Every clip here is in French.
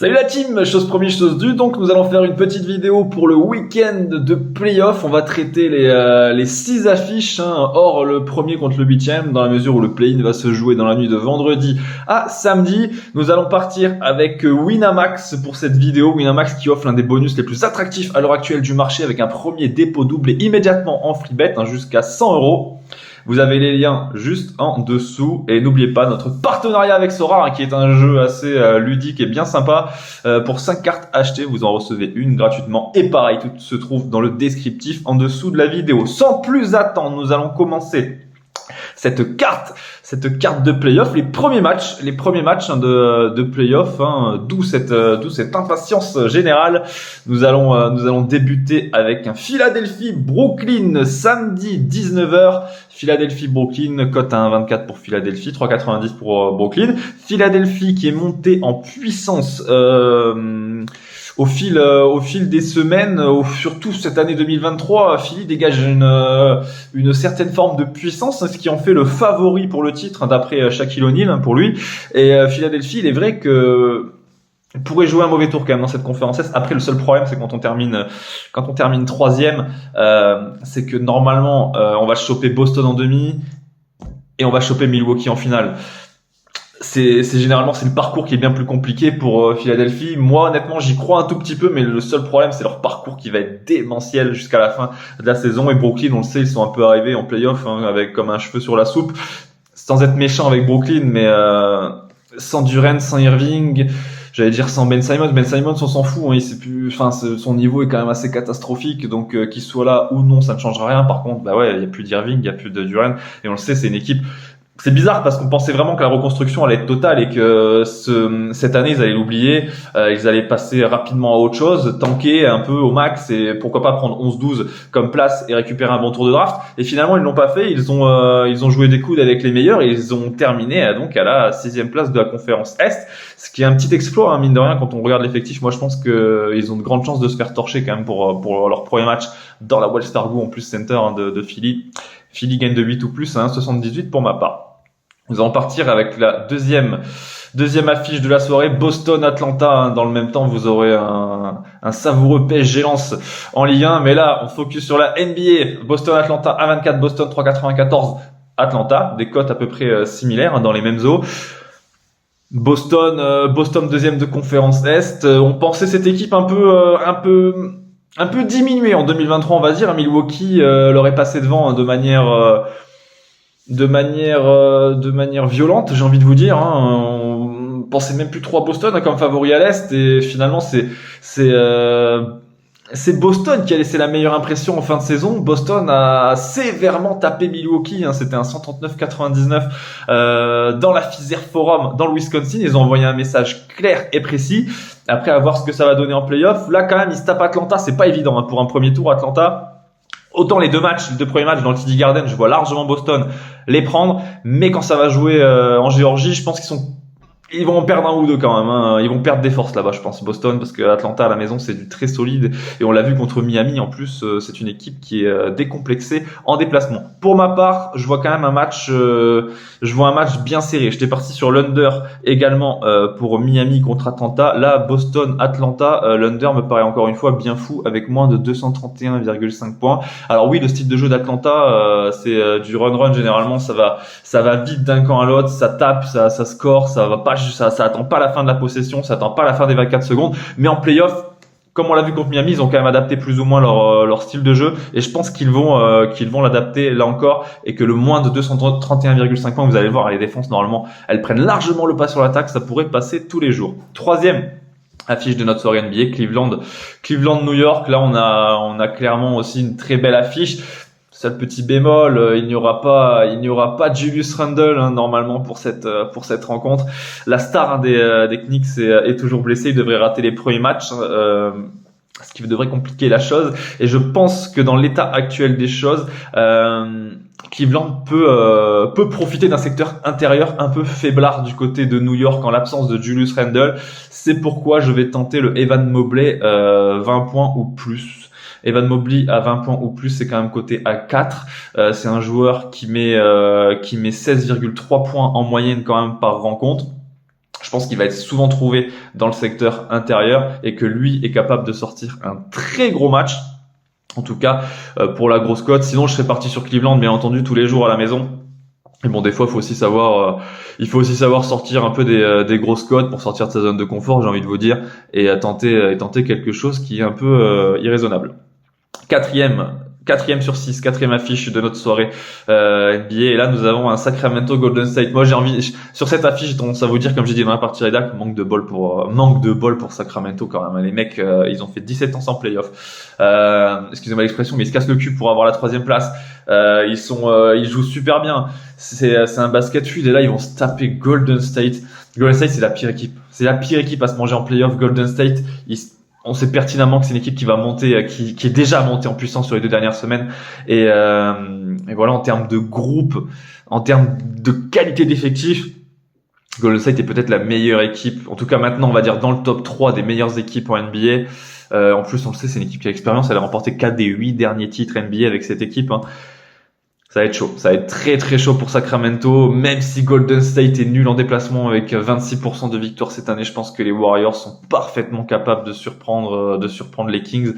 Salut la team, chose promise, chose due. Donc nous allons faire une petite vidéo pour le week-end de playoff. On va traiter les 6 affiches, hors le premier contre le 8e, dans la mesure où le play-in va se jouer dans la nuit de vendredi à samedi. Nous allons partir avec Winamax pour cette vidéo. Winamax qui offre l'un des bonus les plus attractifs à l'heure actuelle du marché avec un premier dépôt doublé immédiatement en free bet, jusqu'à 100 €. Vous avez les liens juste en dessous et n'oubliez pas notre partenariat avec Sora, qui est un jeu assez ludique et bien sympa. Pour 5 cartes achetées, vous en recevez une gratuitement et pareil, tout se trouve dans le descriptif en dessous de la vidéo. Sans plus attendre, nous allons commencer cette carte de playoff, les premiers matchs de playoff, d'où cette impatience générale. Nous allons débuter avec un Philadelphie-Brooklyn samedi 19h. Philadelphie-Brooklyn, cote à 1,24 pour Philadelphie, 3,90 pour Brooklyn. Philadelphie qui est montée en puissance au fil des semaines, surtout cette année 2023, Philly dégage une certaine forme de puissance, ce qui en fait le favori pour le titre, d'après Shaquille O'Neal, pour lui. Et Philadelphie, il est vrai que pourrait jouer un mauvais tour quand même dans cette conférence Est. Après, le seul problème, c'est quand on termine troisième, c'est que normalement, on va choper Boston en demi et on va choper Milwaukee en finale. C'est généralement le parcours qui est bien plus compliqué pour Philadelphie. Moi honnêtement j'y crois un tout petit peu, mais le seul problème c'est leur parcours qui va être démentiel jusqu'à la fin de la saison. Et Brooklyn, on le sait, ils sont un peu arrivés en playoff avec comme un cheveu sur la soupe, sans être méchant avec Brooklyn, mais sans Durant, sans Irving, j'allais dire sans Ben Simmons. Ben Simmons, on s'en fout, il sait plus, son niveau est quand même assez catastrophique, donc qu'il soit là ou non, ça ne changera rien. Par contre, il y a plus d'Irving, il y a plus de Durant, et on le sait, c'est une équipe. C'est bizarre parce qu'on pensait vraiment que la reconstruction allait être totale et que cette année ils allaient l'oublier, ils allaient passer rapidement à autre chose, tanker un peu au max et pourquoi pas prendre 11-12 comme place et récupérer un bon tour de draft. Et finalement ils l'ont pas fait, ils ont joué des coudes avec les meilleurs et ils ont terminé donc à la 6e place de la conférence Est, ce qui est un petit exploit, mine de rien, quand on regarde l'effectif. Moi je pense que ils ont de grandes chances de se faire torcher quand même pour leur premier match dans la Wells Fargo en plus center de Philly. Philly gagne de 8 ou plus à 1,78 pour ma part. Nous allons partir avec la deuxième affiche de la soirée, Boston-Atlanta. Dans le même temps, vous aurez un savoureux PSG Lens en Ligue 1. Mais là, on focus sur la NBA. Boston-Atlanta à 24, Boston 3,94, Atlanta. Des cotes à peu près similaires dans les mêmes eaux. Boston deuxième de conférence Est. On pensait cette équipe un peu diminuée en 2023, on va dire. Milwaukee leur est passé devant de manière violente, j'ai envie de vous dire. On pensait même plus trop à Boston comme favori à l'Est, et finalement c'est Boston qui a laissé la meilleure impression en fin de saison. Boston a sévèrement tapé Milwaukee, c'était un 139-99 dans la Fiserv Forum dans le Wisconsin. Ils ont envoyé un message clair et précis. Après, à voir ce que ça va donner en playoff. Là quand même ils se tapent Atlanta, c'est pas évident pour un premier tour. Atlanta, autant les deux premiers matchs dans le TD Garden, je vois largement Boston les prendre, mais quand ça va jouer en Géorgie, je pense ils vont en perdre un ou deux quand même. Ils vont perdre des forces là-bas, je pense, Boston, parce que Atlanta à la maison c'est du très solide et on l'a vu contre Miami. En plus, c'est une équipe qui est décomplexée en déplacement. Pour ma part, je vois quand même un match bien serré. J'étais parti sur l'under également pour Miami contre Atlanta. Là, Boston-Atlanta, l'under me paraît encore une fois bien fou avec moins de 231,5 points. Alors oui, le style de jeu d'Atlanta, c'est du run généralement. Ça va vite d'un camp à l'autre, ça tape, ça score, ça attend pas la fin de la possession, ça attend pas la fin des 24 secondes, mais en playoff, comme on l'a vu contre Miami, ils ont quand même adapté plus ou moins leur style de jeu, et je pense qu'ils vont l'adapter là encore, et que le moins de 231,5 points, vous allez voir, les défenses normalement, elles prennent largement le pas sur l'attaque, ça pourrait passer tous les jours. Troisième affiche de notre soirée NBA, Cleveland New York. Là on a clairement aussi une très belle affiche. Seul petit bémol, il n'y aura pas Julius Randle normalement pour cette rencontre. La star des Knicks est toujours blessé, il devrait rater les premiers matchs, ce qui devrait compliquer la chose. Et je pense que dans l'état actuel des choses, Cleveland peut profiter d'un secteur intérieur un peu faiblard du côté de New York en l'absence de Julius Randle. C'est pourquoi je vais tenter le Evan Mobley 20 points ou plus. Evan Mobley à 20 points ou plus, c'est quand même coté à 4. C'est un joueur qui met 16,3 points en moyenne quand même par rencontre. Je Je pense qu'il va être souvent trouvé dans le secteur intérieur et que lui est capable de sortir un très gros match. En tout cas, pour la grosse cote. Sinon, je serais parti sur Cleveland, bien entendu, tous les jours à la maison. Et bon, des fois, il faut aussi savoir sortir un peu des grosses cotes pour sortir de sa zone de confort, j'ai envie de vous dire, et tenter quelque chose qui est un peu irraisonnable. Quatrième sur 6, quatrième affiche de notre soirée NBA. Et là, nous avons un Sacramento Golden State. Moi, sur cette affiche, j'ai tendance à vous dire, comme j'ai dit dans la partie rédac, manque de bol pour Sacramento quand même. Les mecs, ils ont fait 17 ans sans playoff. Excusez-moi l'expression, mais ils se cassent le cul pour avoir la 3e place. Ils jouent super bien. C'est un basket fluide. Et là, ils vont se taper Golden State. Golden State, c'est la pire équipe. C'est la pire équipe à se manger en playoff. Golden State, on sait pertinemment que c'est une équipe qui va monter, qui est déjà montée en puissance sur les 2 dernières semaines. Et voilà, en termes de groupe, en termes de qualité d'effectif, Golden State est peut-être la meilleure équipe. En tout cas, maintenant, on va dire dans le top 3 des meilleures équipes en NBA. En plus, on le sait, c'est une équipe qui a l'expérience. Elle a remporté 4 des 8 derniers titres NBA avec cette équipe. Ça va être chaud. Ça va être très très chaud pour Sacramento. Même si Golden State est nul en déplacement avec 26% de victoire cette année, je pense que les Warriors sont parfaitement capables de surprendre les Kings.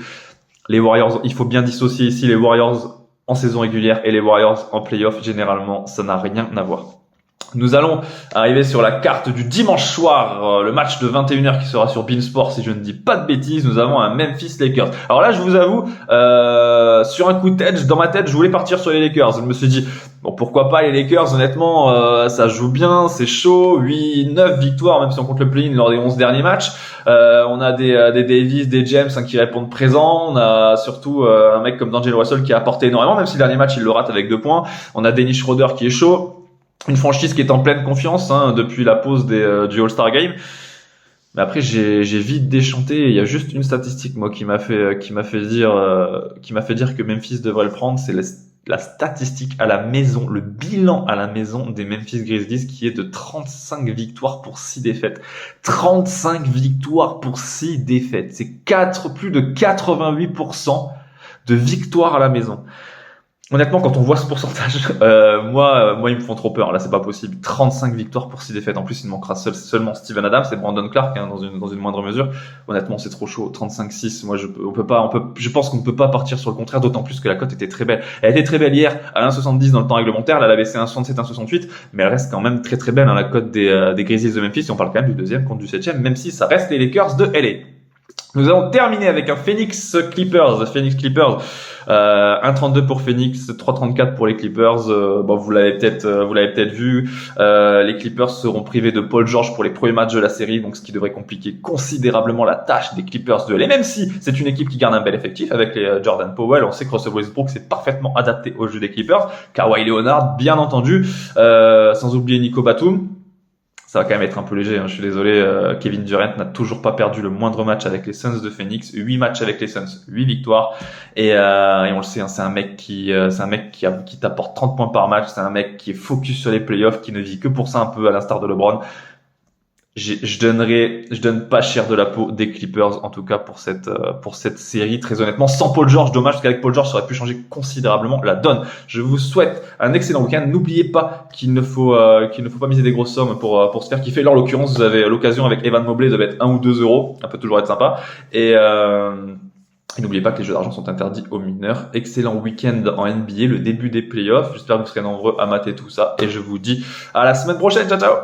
Les Warriors, il faut bien dissocier ici les Warriors en saison régulière et les Warriors en playoff. Généralement, ça n'a rien à voir. Nous allons arriver sur la carte du dimanche soir, le match de 21h qui sera sur beIN Sport si je ne dis pas de bêtises. Nous avons un Memphis Lakers. Alors là, je vous avoue, sur un coup de tête, dans ma tête, je voulais partir sur les Lakers. Je me suis dit, bon, pourquoi pas les Lakers, honnêtement, ça joue bien, c'est chaud, 9 victoires, même si on compte le play-in lors des 11 derniers matchs. On a des Davis, des James qui répondent présents. On a surtout un mec comme D'Angelo Russell qui a apporté énormément, même si le dernier match, il le rate avec 2 points. On a Dennis Schroeder qui est chaud. Une franchise qui est en pleine confiance depuis la pause du All-Star Game. Mais après j'ai vite déchanté. Il y a juste une statistique moi qui m'a fait dire que Memphis devrait le prendre. C'est la statistique à la maison, le bilan à la maison des Memphis Grizzlies qui est de 35 victoires pour 6 défaites. 35 victoires pour 6 défaites. C'est plus de 88% de victoires à la maison. Honnêtement, quand on voit ce pourcentage, moi, ils me font trop peur. Là, c'est pas possible. 35 victoires pour 6 défaites. En plus, il manquera seulement Steven Adams et Brandon Clark, dans une moindre mesure. Honnêtement, c'est trop chaud. 35-6. Moi, je pense qu'on ne peut pas partir sur le contraire, d'autant plus que la cote était très belle. Elle était très belle hier à 1,70 dans le temps réglementaire. Là, elle a baissé à 1,67, 1,68. Mais elle reste quand même très très belle, la cote des Grizzlies de Memphis. Et on parle quand même du 2e contre du 7e, même si ça reste les Lakers de LA. Nous allons terminer avec un Phoenix Clippers. 1,32 pour Phoenix, 3,34 pour les Clippers. Bon, vous l'avez peut-être vu. Les Clippers seront privés de Paul George pour les premiers matchs de la série, donc ce qui devrait compliquer considérablement la tâche des Clippers de LA. Même si c'est une équipe qui garde un bel effectif avec les Jordan Powell, on sait que Russell Westbrook s'est parfaitement adapté au jeu des Clippers. Kawhi Leonard, bien entendu, sans oublier Nico Batum. Ça va quand même être un peu léger, je suis désolé. Kevin Durant n'a toujours pas perdu le moindre match avec les Suns de Phoenix. 8 matchs avec les Suns, 8 victoires. Et on le sait, c'est un mec qui t'apporte 30 points par match. C'est un mec qui est focus sur les playoffs, qui ne vit que pour ça un peu à l'instar de LeBron. Je donne pas cher de la peau des Clippers, en tout cas pour cette série, très honnêtement. Sans Paul George, dommage, parce qu'avec Paul George, ça aurait pu changer considérablement la donne. Je vous souhaite un excellent week-end. N'oubliez pas qu'il ne faut pas miser des grosses sommes pour se faire kiffer. Là, en l'occurrence, vous avez l'occasion avec Evan Mobley de mettre 1 ou 2 euros. Ça peut toujours être sympa. Et n'oubliez pas que les jeux d'argent sont interdits aux mineurs. Excellent week-end en NBA, le début des playoffs. J'espère que vous serez nombreux à mater tout ça. Et je vous dis à la semaine prochaine. Ciao, ciao!